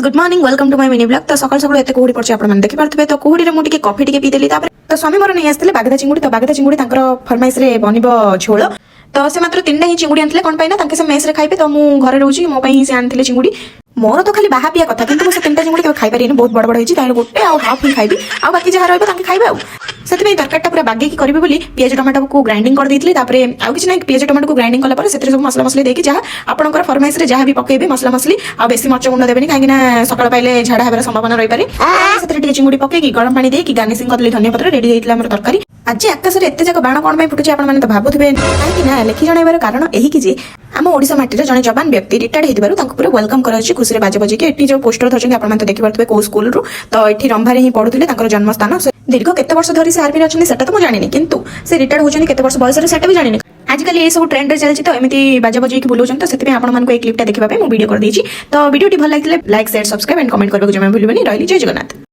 Good morning welcome to my mini blog. तो सकाल सकाल एत कुहुड़ी पड़े आप देखी पारे। तो कुहुड़ी मुझे कॉफी टी पीदेली तो स्वामी मोर नहीं आसते बागदा चिंगुड़ी। तो बागदा चिंगुड़ी फरमाइश बन झोल। तो से मात्र 3टा ही चिंगुड़ी आनते कौन पाई से मेस खाइबे। तो मुझे घरे रोची मो से आनी चिंगुड़ी। मोर तो खाली बाहा पिया कथा किंतु मुझे 3टा चिंगुड़ी खाई पारे बहुत बड़ बड़ होती गोटे हाफ ही खाइबी आ बाकी जहाँ रही खाइबे से तरकारीटा पूरा बागेकी करी बोली पियाज टमाटो को ग्राइंडिंग कर देती आउ कि ना पियाज टमाटो को ग्राइंडिंग कला से सब मसला मसली देकी जहाँ आपंकर फरमाइश जहाँ भी पकेबे मसला मसली आ बेसी मर्च गुंड देवेनि कहीं सकाल पाइले झाड़ा हबार संभावना रही पारे। चिंगुड़ी पकेकी गरम पानी देकी गार्निशिंग करदेली धनिया पत्र रेडी होता है तरकारी। आज आकाश में एत जाक बाण कौन फुटुचे आपने तो भावुवे कहीं लेखि जणाइबार कारण यही कि आम ओडिशा माटी जड़े जवान व्यक्ति रिटायर्ड होता पूरा वेलकम कराई खुशी से बाजे बजे कि जो पोस्टर धरते आप देखिपे कौ स्कूल तो ये रंभारे ही पढ़ुते जन्मस्थान दीर्घ केते वर्ष धरी से आर्मी अच्छे सेटा तो मुझे जानी किंतु से रिटायर्ड होती केते वर्ष बयस से भी जानी। आजकल ये सब ट्रेंड चलती तो एमती बाजा बजे बुलाऊँ तो से आपको क्लिपटा देखा वीडियो कर दी। तो वीडियो भल लगे like share subscribe and comment करने को जमा भूलिए। रही जय जगन्नाथ।